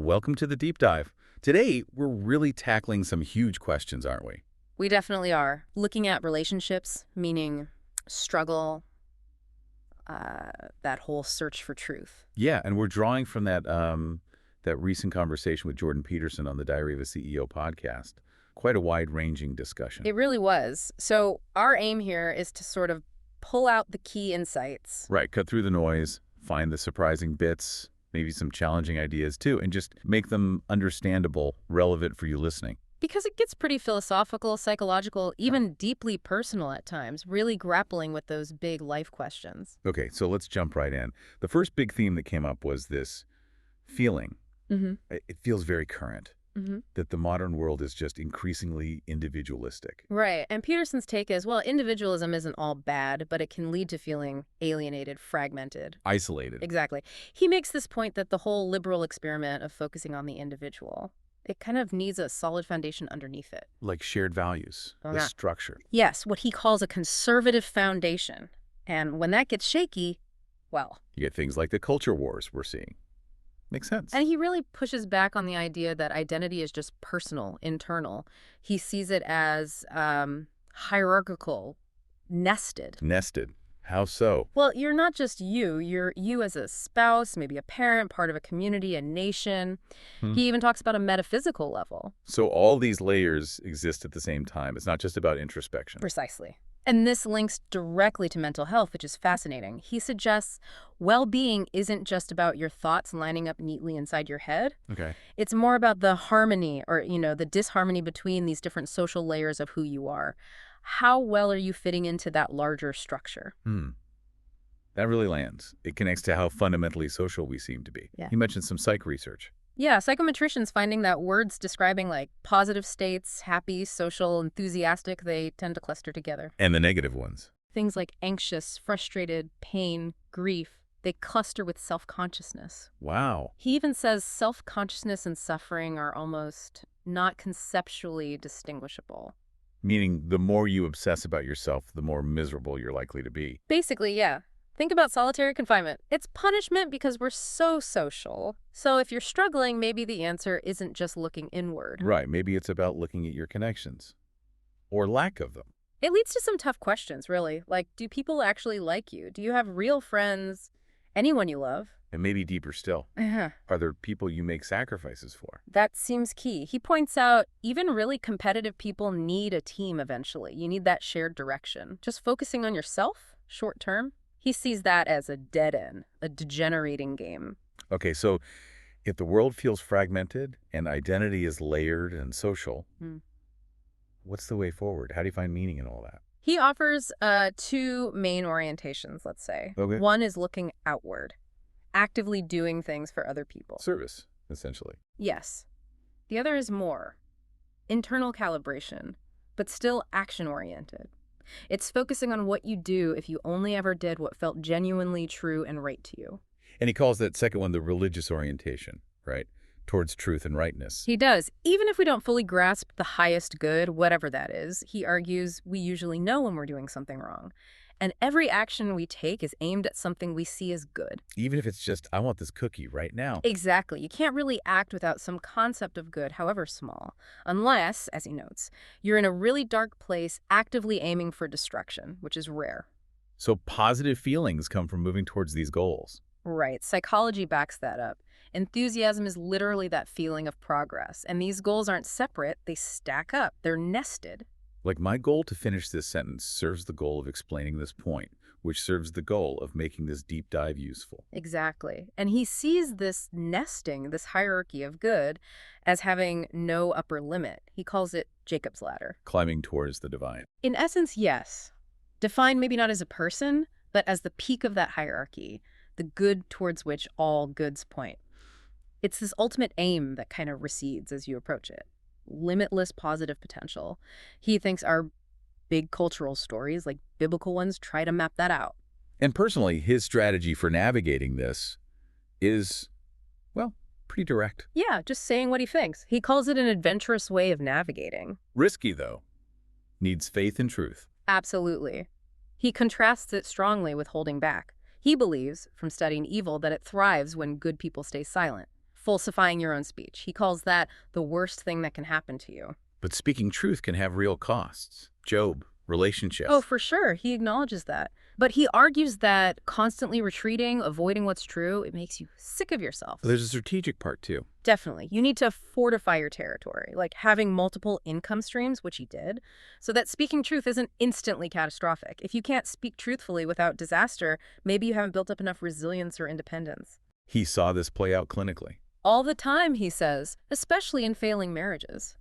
Welcome to the deep dive. Today, we're really tackling some huge questions, aren't we? We definitely are. Looking at relationships, meaning struggle, that whole search for truth. Yeah, and we're drawing from that recent conversation with Jordan Peterson on the Diary of a CEO podcast. Quite a wide-ranging discussion. It really was. So our aim here is to sort of pull out the key insights. Right, cut through the noise, find the surprising bits, maybe some challenging ideas too, and just make them understandable, relevant for you listening. Because it gets pretty philosophical, psychological, even deeply personal at times, really grappling with those big life questions. Okay, so let's jump right in. The first big theme that came up was this feeling. Mm-hmm. It feels very current, Mm-hmm. that the modern world is just increasingly individualistic. Right. And Peterson's take is, well, individualism isn't all bad, but it can lead to feeling alienated, fragmented. Isolated. Exactly. He makes this point that the whole liberal experiment of focusing on the individual, it kind of needs a solid foundation underneath it. Like shared values, the Yeah. structure. Yes, what he calls a conservative foundation. And when that gets shaky, well, You get things like the culture wars we're seeing. Makes sense. and he really pushes back on the idea that identity is just personal, internal. He sees it as hierarchical, nested. Nested. How so? Well, you're not just you're you as a spouse, maybe a parent, part of a community, a nation. Hmm. He even talks about a metaphysical level. So all these layers exist at the same time. It's not just about introspection. Precisely. And this links directly to mental health, which is fascinating. He suggests well-being isn't just about your thoughts lining up neatly inside your head. Okay. It's more about the harmony or, the disharmony between these different social layers of who you are. How well are you fitting into that larger structure? That really lands. It connects to how fundamentally social we seem to be. Yeah. You mentioned some psych research. Yeah, psychometricians finding that words describing like positive states, happy, social, enthusiastic, they tend to cluster together. And the negative ones. Things like anxious, frustrated, pain, grief, they cluster with self-consciousness. Wow. He even says self-consciousness and suffering are almost not conceptually distinguishable. Meaning the more you obsess about yourself, the more miserable you're likely to be. Basically, yeah. Think about solitary confinement. It's punishment because we're so social. So if you're struggling, maybe the answer isn't just looking inward. Right. Maybe it's about looking at your connections. Or lack of them. It leads to some tough questions, really. Like, do people actually like you? Do you have real friends? Anyone you love? And maybe deeper still, are there people you make sacrifices for? That seems key. He points out even really competitive people need a team eventually. You need that shared direction. Just focusing on yourself, short term, he sees that as a dead end, a degenerating game. Okay, so if the world feels fragmented and identity is layered and social, what's the way forward? How do you find meaning in all that? He offers two main orientations, let's say. Okay. One is looking outward, actively doing things for other people. Service, essentially. Yes. The other is more internal calibration, but still action-oriented. It's focusing on what you do if you only ever did what felt genuinely true and right to you. And he calls that second one the religious orientation, right? Towards truth and rightness. He does. Even if we don't fully grasp the highest good, whatever that is, he argues we usually know when we're doing something wrong. And every action we take is aimed at something we see as good. Even if it's just, I want this cookie right now. Exactly. You can't really act without some concept of good, however small, unless, as he notes, you're in a really dark place actively aiming for destruction, which is rare. So positive feelings come from moving towards these goals. Right. Psychology backs that up. Enthusiasm is literally that feeling of progress, and these goals aren't separate, they stack up, they're nested. Like my goal to finish this sentence serves the goal of explaining this point, which serves the goal of making this deep dive useful. Exactly. And he sees this nesting, this hierarchy of good, as having no upper limit. He calls it Jacob's ladder. Climbing towards the divine. In essence, yes. Defined maybe not as a person, but as the peak of that hierarchy, the good towards which all goods point. It's this ultimate aim that kind of recedes as you approach it. Limitless positive potential. He thinks our big cultural stories, like biblical ones, try to map that out. And personally, his strategy for navigating this is, well, pretty direct. Yeah, just saying what he thinks. He calls it an adventurous way of navigating. Risky, though. Needs faith and truth. Absolutely. He contrasts it strongly with holding back. He believes, from studying evil, that it thrives when good people stay silent, falsifying your own speech. He calls that the worst thing that can happen to you. But speaking truth can have real costs. Job, relationships. Oh, for sure. He acknowledges that. But he argues that constantly retreating, avoiding what's true, it makes you sick of yourself. There's a strategic part, too. Definitely. You need to fortify your territory, like having multiple income streams, which he did, so that speaking truth isn't instantly catastrophic. If you can't speak truthfully without disaster, maybe you haven't built up enough resilience or independence. He saw this play out clinically. All the time, he says, especially in failing marriages.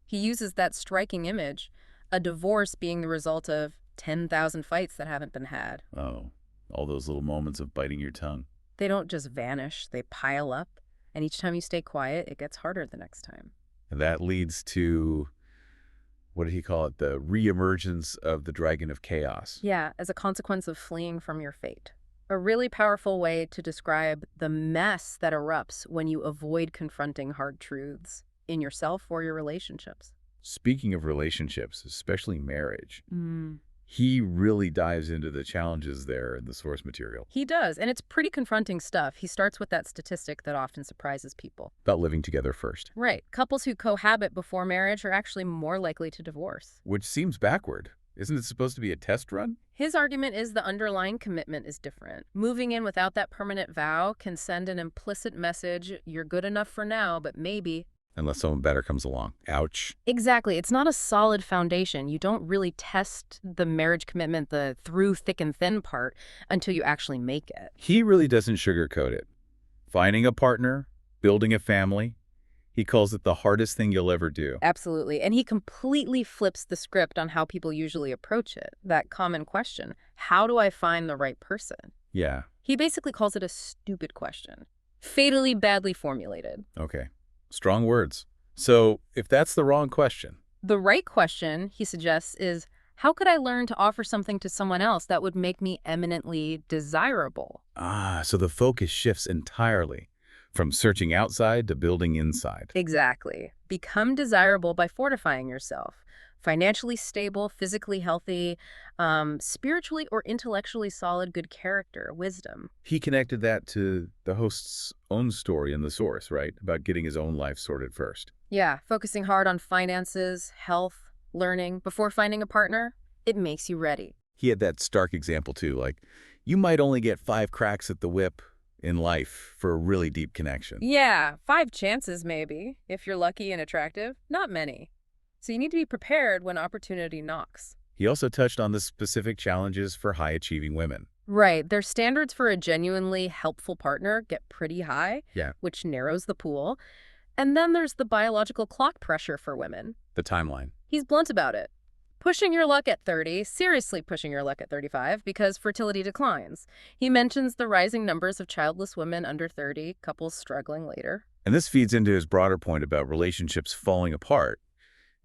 He uses that striking image, a divorce being the result of 10,000 fights that haven't been had. Oh, all those little moments of biting your tongue. They don't just vanish, they pile up. And each time you stay quiet, it gets harder the next time. And that leads to, what did he call it? The reemergence of the dragon of chaos. Yeah, as a consequence of fleeing from your fate. A really powerful way to describe the mess that erupts when you avoid confronting hard truths in yourself or your relationships. Speaking of relationships, especially marriage, he really dives into the challenges there in the source material. He does, and it's pretty confronting stuff. He starts with that statistic that often surprises people. About living together first. Right. Couples who cohabit before marriage are actually more likely to divorce. Which seems backward. Isn't it supposed to be a test run? His argument is the underlying commitment is different. Moving in without that permanent vow can send an implicit message, you're good enough for now, but maybe. Unless someone better comes along. Ouch. Exactly. It's not a solid foundation. You don't really test the marriage commitment, the through thick and thin part, until you actually make it. He really doesn't sugarcoat it. Finding a partner, building a family, he calls it the hardest thing you'll ever do. Absolutely. And he completely flips the script on how people usually approach it. That common question, how do I find the right person? Yeah. He basically calls it a stupid question. Fatally badly formulated. Okay. Strong words. So, if that's the wrong question. The right question, he suggests, is how could I learn to offer something to someone else that would make me eminently desirable? So the focus shifts entirely from searching outside to building inside. Exactly. Become desirable by fortifying yourself. Financially stable, physically healthy, spiritually or intellectually solid, good character, wisdom. He connected that to the host's own story in the source, right? About getting his own life sorted first. Yeah, focusing hard on finances, health, learning before finding a partner, it makes you ready. He had that stark example too, like, you might only get 5 cracks at the whip in life for a really deep connection. Yeah, 5 chances maybe, if you're lucky and attractive. Not many. So you need to be prepared when opportunity knocks. He also touched on the specific challenges for high-achieving women. Right. Their standards for a genuinely helpful partner get pretty high, Yeah. which narrows the pool. And then there's the biological clock pressure for women. The timeline. He's blunt about it. Pushing your luck at 30, seriously pushing your luck at 35, because fertility declines. He mentions the rising numbers of childless women under 30, couples struggling later. And this feeds into his broader point about relationships falling apart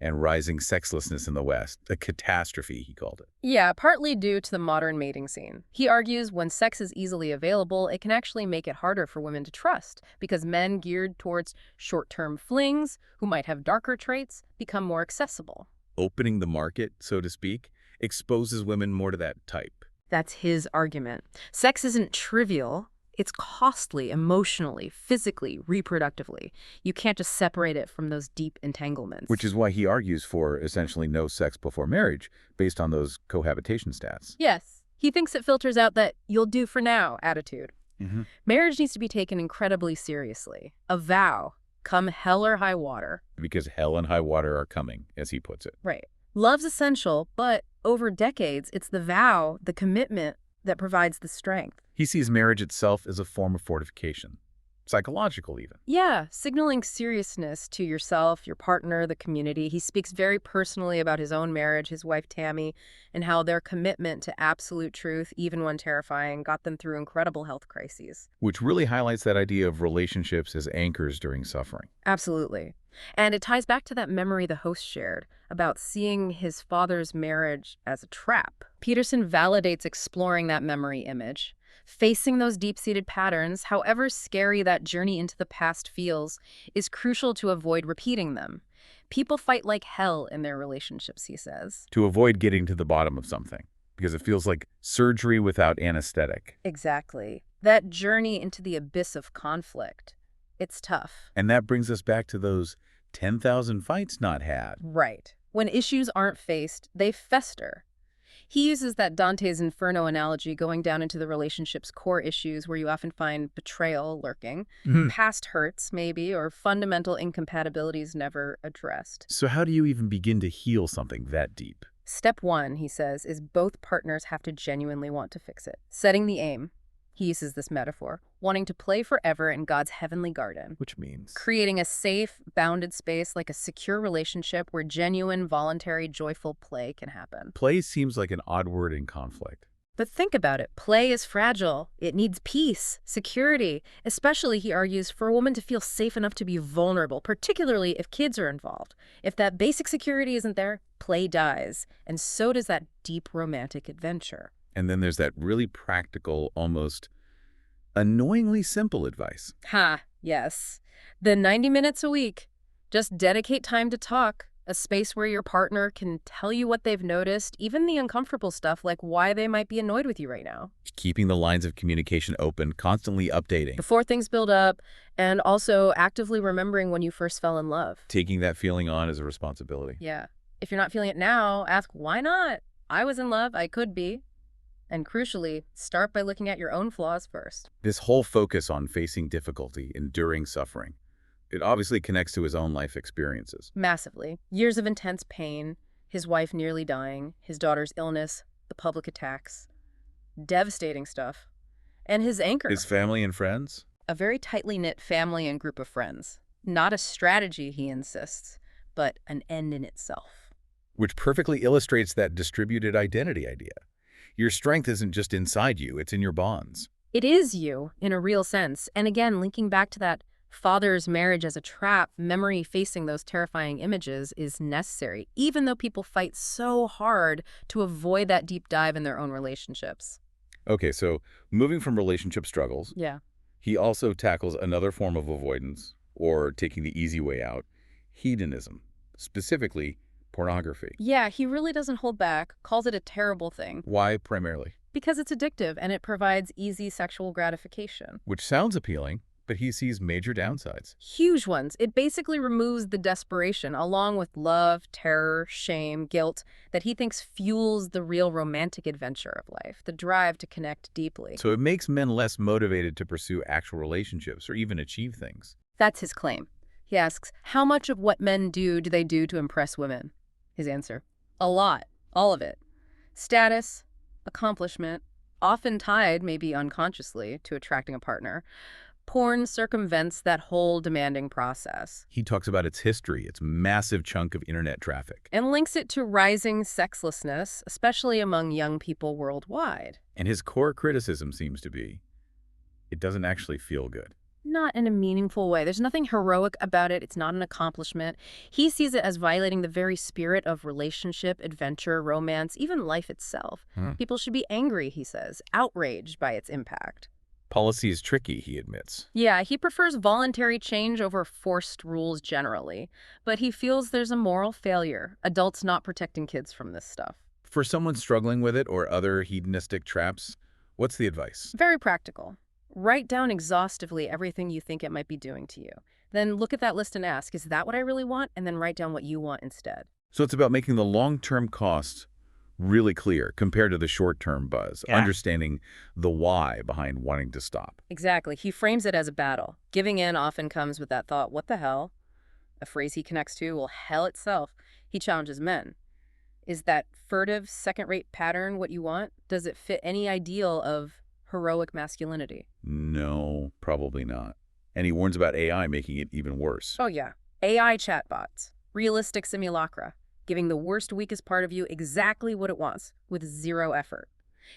and rising sexlessness in the West, a catastrophe, he called it. Yeah, partly due to the modern mating scene. He argues when sex is easily available, it can actually make it harder for women to trust, because men geared towards short-term flings, who might have darker traits, become more accessible. Opening the market, so to speak, exposes women more to that type. That's his argument. Sex isn't trivial. It's costly emotionally, physically, reproductively. You can't just separate it from those deep entanglements. Which is why he argues for essentially no sex before marriage, based on those cohabitation stats. Yes. He thinks it filters out that you'll do for now attitude. Marriage needs to be taken incredibly seriously. A vow, come hell or high water. Because hell and high water are coming, as he puts it. Right. Love's essential, but over decades, it's the vow, the commitment, that provides the strength. He sees marriage itself as a form of fortification, psychological even. Yeah, signaling seriousness to yourself, your partner, the community. He speaks very personally about his own marriage, his wife Tammy, and how their commitment to absolute truth, even when terrifying, got them through incredible health crises. Which really highlights that idea of relationships as anchors during suffering. Absolutely. And it ties back to that memory the host shared about seeing his father's marriage as a trap. Peterson validates exploring that memory image. Facing those deep-seated patterns, however scary that journey into the past feels, is crucial to avoid repeating them. People fight like hell in their relationships, he says. To avoid getting to the bottom of something, because it feels like surgery without anesthetic. Exactly. That journey into the abyss of conflict. It's tough. And that brings us back to those 10,000 fights not had. Right. When issues aren't faced, they fester. He uses that Dante's Inferno analogy going down into the relationship's core issues where you often find betrayal lurking, past hurts maybe, or fundamental incompatibilities never addressed. So how do you even begin to heal something that deep? Step one, he says, is both partners have to genuinely want to fix it. Setting the aim. He uses this metaphor, wanting to play forever in God's heavenly garden. Which means? Creating a safe, bounded space like a secure relationship where genuine, voluntary, joyful play can happen. Play seems like an odd word in conflict. But think about it. Play is fragile. It needs peace, security, especially, he argues, for a woman to feel safe enough to be vulnerable, particularly if kids are involved. If that basic security isn't there, play dies, and so does that deep romantic adventure. And then there's that really practical, almost annoyingly simple advice. Yes. The 90 minutes a week. Just dedicate time to talk. A space where your partner can tell you what they've noticed, even the uncomfortable stuff like why they might be annoyed with you right now. Keeping the lines of communication open, constantly updating. Before things build up, and also actively remembering when you first fell in love. Taking that feeling on as a responsibility. Yeah. If you're not feeling it now, ask why not? I was in love, I could be. And crucially, start by looking at your own flaws first. This whole focus on facing difficulty, enduring suffering, it obviously connects to his own life experiences. Massively. Years of intense pain, his wife nearly dying, his daughter's illness, the public attacks. Devastating stuff. And his anchor. His family and friends? A very tightly knit family and group of friends. Not a strategy, he insists, but an end in itself. Which perfectly illustrates that distributed identity idea. Your strength isn't just inside you, it's in your bonds. It is you, in a real sense. And again, linking back to that father's marriage as a trap, memory facing those terrifying images is necessary, even though people fight so hard to avoid that deep dive in their own relationships. Okay, so moving from relationship struggles, Yeah. he also tackles another form of avoidance, or taking the easy way out, hedonism, specifically pornography. Yeah, he really doesn't hold back, calls it a terrible thing. Why primarily? Because it's addictive and it provides easy sexual gratification. Which sounds appealing, but he sees major downsides. Huge ones. It basically removes the desperation, along with love, terror, shame, guilt, that he thinks fuels the real romantic adventure of life, the drive to connect deeply. So it makes men less motivated to pursue actual relationships or even achieve things. That's his claim. He asks, how much of what men do they do to impress women? His answer, a lot. All of it. Status, accomplishment, often tied, maybe unconsciously, to attracting a partner. Porn circumvents that whole demanding process. He talks about its history, its massive chunk of internet traffic. And links it to rising sexlessness, especially among young people worldwide. And his core criticism seems to be, it doesn't actually feel good. Not in a meaningful way. There's nothing heroic about it. It's not an accomplishment. He sees it as violating the very spirit of relationship, adventure, romance, even life itself. People should be angry, he says, outraged by its impact. Policy is tricky, he admits. Yeah, he prefers voluntary change over forced rules generally, but he feels there's a moral failure, adults not protecting kids from this stuff. For someone struggling with it or other hedonistic traps, what's the advice? Very practical. Write down exhaustively everything you think it might be doing to you. Then look at that list and ask, is that what I really want? And then write down what you want instead. So it's about making the long-term cost really clear compared to the short-term buzz, understanding the why behind wanting to stop. Exactly. He frames it as a battle. Giving in often comes with that thought, what the hell? A phrase he connects to, well, hell itself. He challenges men. Is that furtive, second-rate pattern what you want? Does it fit any ideal of heroic masculinity? No, probably not. And he warns about AI making it even worse. Oh, yeah. AI chatbots. Realistic simulacra. Giving the worst, weakest part of you exactly what it wants, with zero effort.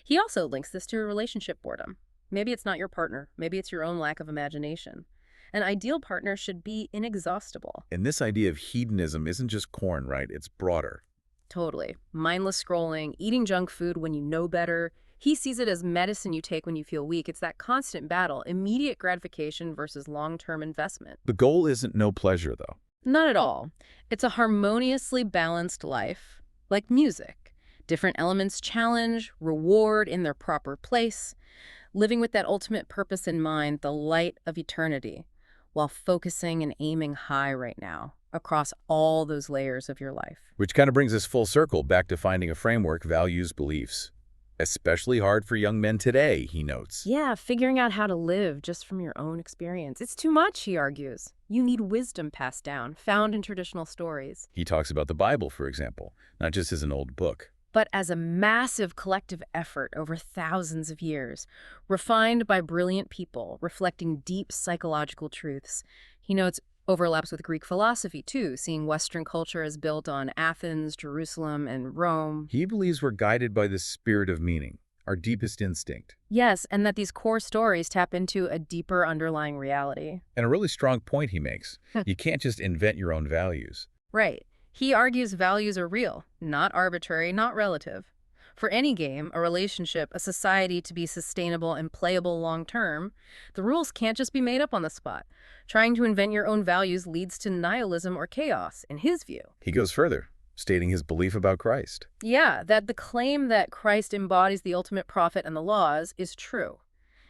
He also links this to relationship boredom. Maybe it's not your partner. Maybe it's your own lack of imagination. An ideal partner should be inexhaustible. And this idea of hedonism isn't just corn, right? It's broader. Totally. Mindless scrolling, eating junk food when you know better. He sees it as medicine you take when you feel weak. It's that constant battle, immediate gratification versus long-term investment. The goal isn't no pleasure, though. Not at all. It's a harmoniously balanced life, like music. Different elements challenge, reward in their proper place, living with that ultimate purpose in mind, the light of eternity. while focusing and aiming high right now across all those layers of your life. Which kind of brings us full circle back to finding a framework, values, beliefs. Especially hard for young men today, he notes. Yeah, figuring out how to live just from your own experience. It's too much, he argues. You need wisdom passed down, found in traditional stories. He talks about the Bible, for example, not just as an old book, But as a massive collective effort over thousands of years, refined by brilliant people, reflecting deep psychological truths. He notes overlaps with Greek philosophy, too, seeing Western culture as built on Athens, Jerusalem, and Rome. He believes we're guided by the spirit of meaning, our deepest instinct. Yes, and that these core stories tap into a deeper underlying reality. And a really strong point he makes. You can't just invent your own values. Right. He argues values are real, not arbitrary, not relative. For any game, a relationship, a society to be sustainable and playable long-term, the rules can't just be made up on the spot. Trying to invent your own values leads to nihilism or chaos, in his view. He goes further, stating his belief about Christ. Yeah, that the claim that Christ embodies the ultimate prophet and the laws is true,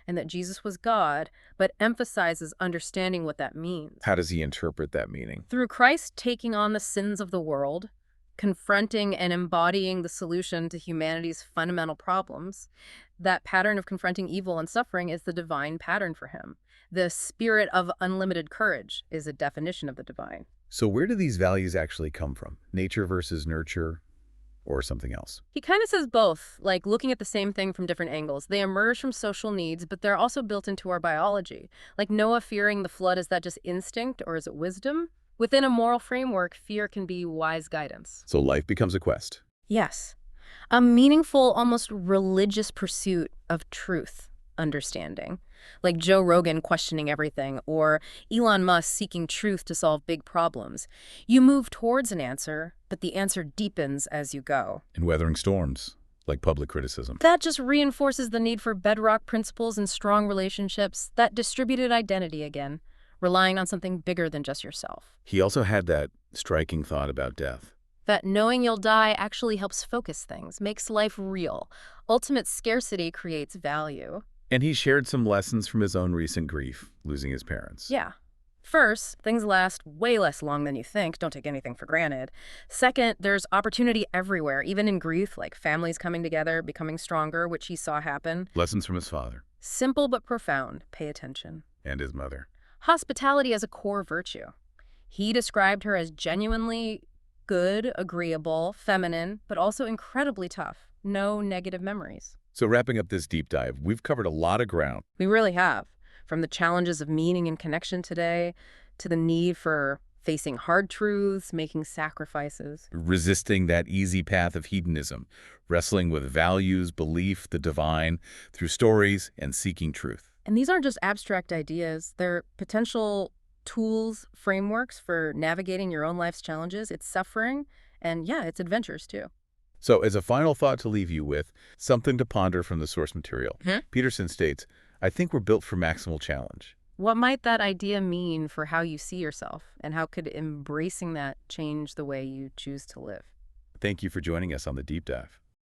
and that Jesus was God, but emphasizes understanding what that means. How does he interpret that meaning? Through Christ taking on the sins of the world, confronting and embodying the solution to humanity's fundamental problems, that pattern of confronting evil and suffering is the divine pattern for him. The spirit of unlimited courage is a definition of the divine. So where do these values actually come from? Nature versus nurture, or something else? He kind of says both, like looking at the same thing from different angles. They emerge from social needs, but they're also built into our biology. Like Noah fearing the flood, is that just instinct or is it wisdom? Within a moral framework, fear can be wise guidance. So life becomes a quest. Yes. A meaningful, almost religious pursuit of truth, understanding. Like Joe Rogan questioning everything, or Elon Musk seeking truth to solve big problems. You move towards an answer, but the answer deepens as you go. And weathering storms, like public criticism. That just reinforces the need for bedrock principles and strong relationships, that distributed identity again, relying on something bigger than just yourself. He also had that striking thought about death. That knowing you'll die actually helps focus things, makes life real. Ultimate scarcity creates value. And he shared some lessons from his own recent grief, losing his parents. Yeah. First, things last way less long than you think. Don't take anything for granted. Second, there's opportunity everywhere, even in grief, like families coming together, becoming stronger, which he saw happen. Lessons from his father. Simple but profound. Pay attention. And his mother. Hospitality as a core virtue. He described her as genuinely good, agreeable, feminine, but also incredibly tough. No negative memories. So wrapping up this deep dive, we've covered a lot of ground. We really have. From the challenges of meaning and connection today, to the need for facing hard truths, making sacrifices. Resisting that easy path of hedonism, wrestling with values, belief, the divine, through stories and seeking truth. And these aren't just abstract ideas. They're potential tools, frameworks for navigating your own life's challenges. It's suffering, and yeah, it's adventures too. So as a final thought to leave you with, something to ponder from the source material. Peterson states, I think we're built for maximal challenge. What might that idea mean for how you see yourself, and how could embracing that change the way you choose to live? Thank you for joining us on The Deep Dive.